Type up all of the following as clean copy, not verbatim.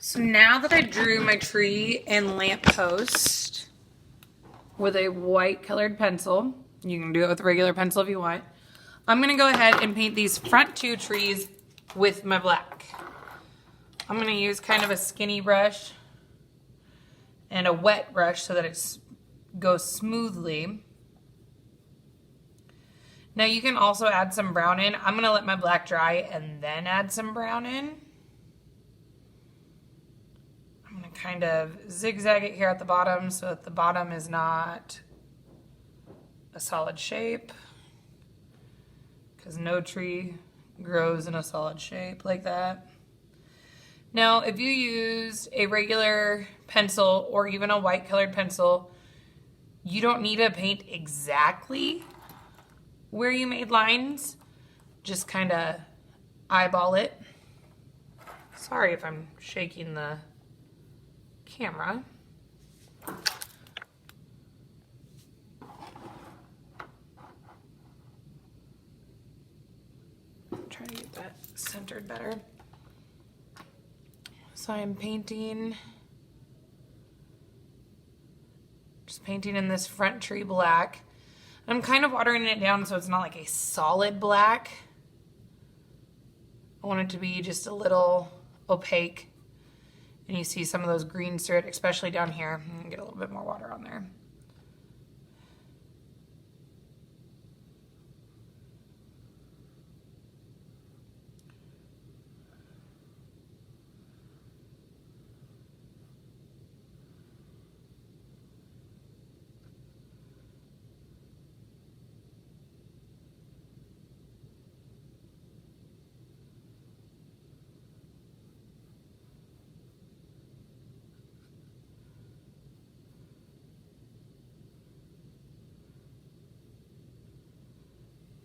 So now that I drew my tree and lamppost with a white colored pencil, you can do it with a regular pencil if you want, I'm gonna go ahead and paint these front two trees with my black. I'm gonna use kind of a skinny brush and a wet brush so that it goes smoothly. Now you can also add some brown in. I'm gonna let my black dry and then add some brown in. I'm gonna kind of zigzag it here at the bottom so that the bottom is not a solid shape, because no tree grows in a solid shape like that. Now, if you used a regular pencil or even a white colored pencil, you don't need to paint exactly where you made lines. Just kind of eyeball it. Sorry if I'm shaking the camera. Try to get that centered better. So I'm painting, just painting in this front tree black. I'm kind of watering it down so it's not like a solid black. I want it to be just a little opaque. And you see some of those greens through it, especially down here. I'm gonna get a little bit more water on there.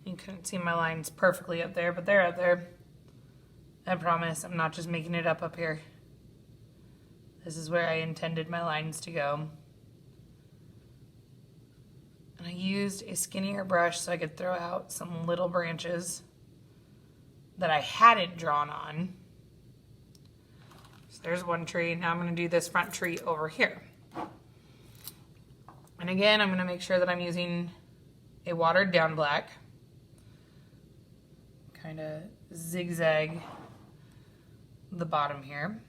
You couldn't see my lines perfectly up there, but they're up there. I promise I'm not just making it up here. This is where I intended my lines to go. And I used a skinnier brush so I could throw out some little branches that I hadn't drawn on. So there's one tree. Now I'm going to do this front tree over here. And again, I'm going to make sure that I'm using a watered down black. Kind of zigzag the bottom here.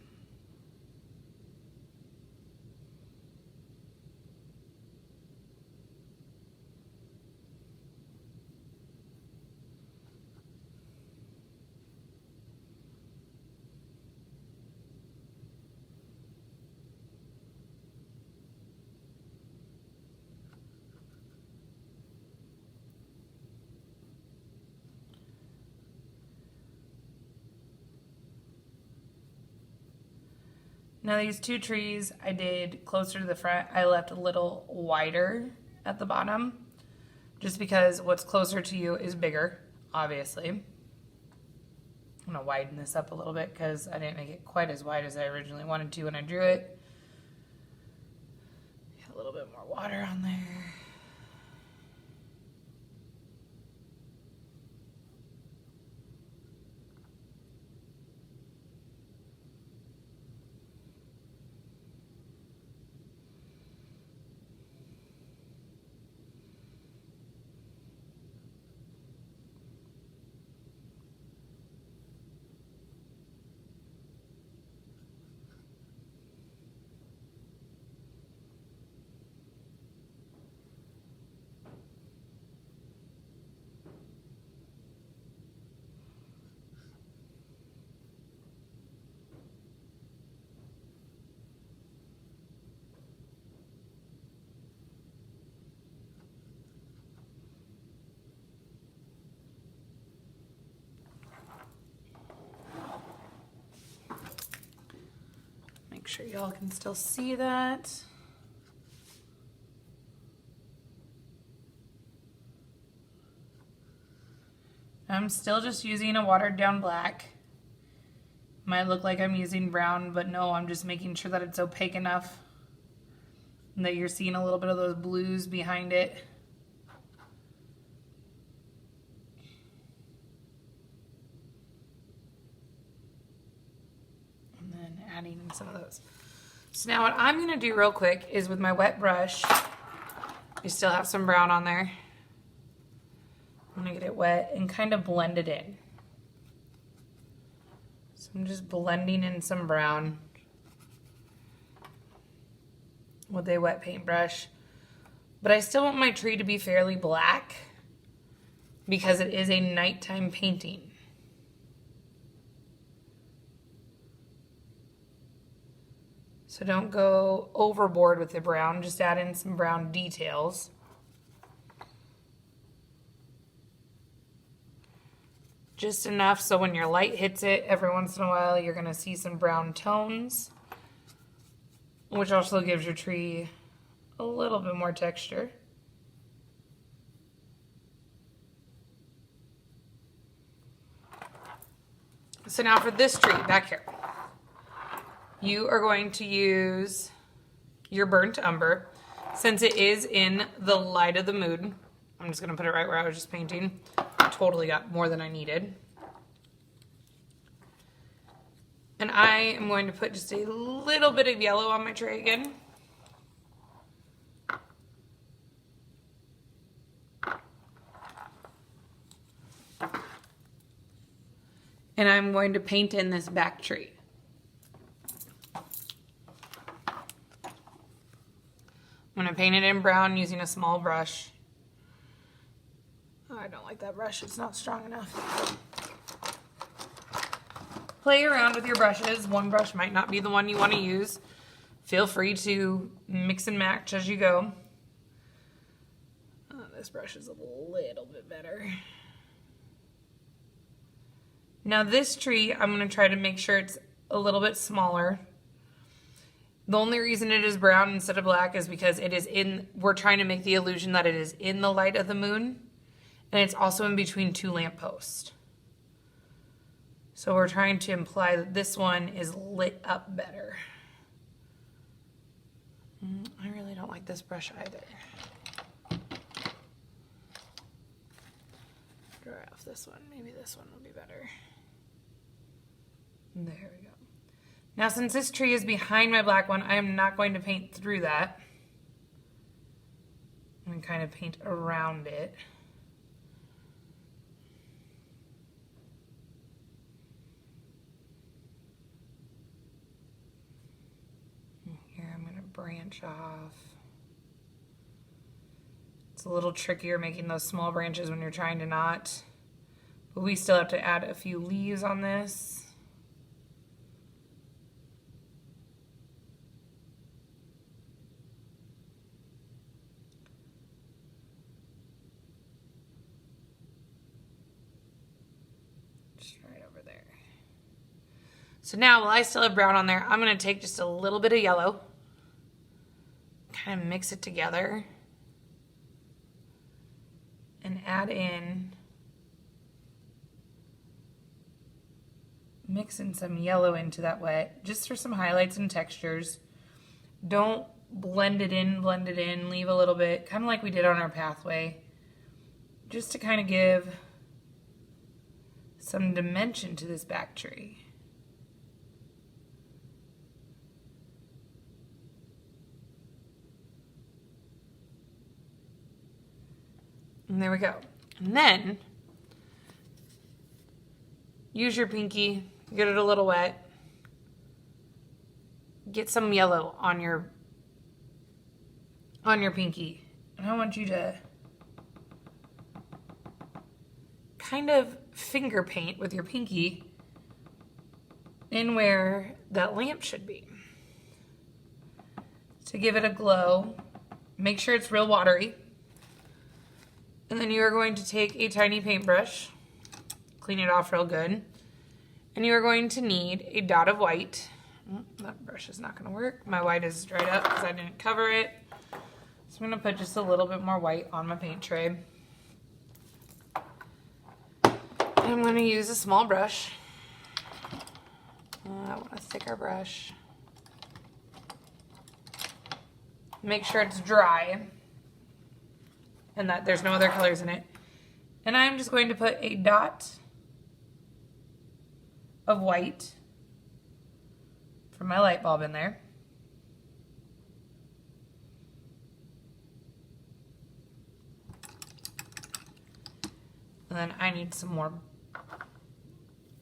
Now these two trees I did closer to the front, I left a little wider at the bottom, just because what's closer to you is bigger, obviously. I'm gonna widen this up a little bit because I didn't make it quite as wide as I originally wanted to when I drew it. Get a little bit more water on there. Make sure y'all can still see that. I'm still just using a watered down black. Might look like I'm using brown, but no, I'm just making sure that it's opaque enough and that you're seeing a little bit of those blues behind it. And then adding in some of those. So now what I'm gonna do real quick is with my wet brush, you still have some brown on there. I'm gonna get it wet and kind of blend it in. So I'm just blending in some brown with a wet paintbrush. But I still want my tree to be fairly black because it is a nighttime painting. So don't go overboard with the brown, just add in some brown details. Just enough so when your light hits it, every once in a while you're gonna see some brown tones, which also gives your tree a little bit more texture. So now for this tree back here, you are going to use your burnt umber. Since it is in the light of the moon, I'm just gonna put it right where I was just painting. I totally got more than I needed. And I am going to put just a little bit of yellow on my tray again. And I'm going to paint in this back tree. I'm going to paint it in brown using a small brush. Oh, I don't like that brush, it's not strong enough. Play around with your brushes. One brush might not be the one you want to use. Feel free to mix and match as you go. This brush is a little bit better. Now this tree, I'm going to try to make sure it's a little bit smaller. The only reason it is brown instead of black is because it is we're trying to make the illusion that it is in the light of the moon, and it's also in between two lampposts. So we're trying to imply that this one is lit up better. I really don't like this brush either. Dry off this one. Maybe this one will be better. There we go. Now since this tree is behind my black one, I am not going to paint through that. I'm going to kind of paint around it. Here I'm going to branch off. It's a little trickier making those small branches when you're trying to knot, but we still have to add a few leaves on this. Just right over there. So now, while I still have brown on there, I'm going to take just a little bit of yellow, kind of mix it together, and add in, mixing some yellow into that wet, just for some highlights and textures. Don't blend it in, leave a little bit, kind of like we did on our pathway, just to kind of give some dimension to this back tree. And there we go. And then use your pinky, get it a little wet, get some yellow on your pinky. And I want you to kind of finger paint with your pinky in where that lamp should be. To give it a glow, make sure it's real watery. And then you are going to take a tiny paintbrush, clean it off real good, and you are going to need a dot of white. That brush is not going to work. My white is dried up because I didn't cover it. So I'm going to put just a little bit more white on my paint tray. And I'm going to use a small brush. I want a thicker brush. Make sure it's dry and that there's no other colors in it. And I'm just going to put a dot of white from my light bulb in there. And then I need some more.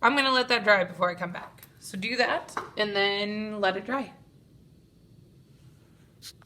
I'm gonna let that dry before I come back. So do that and then let it dry.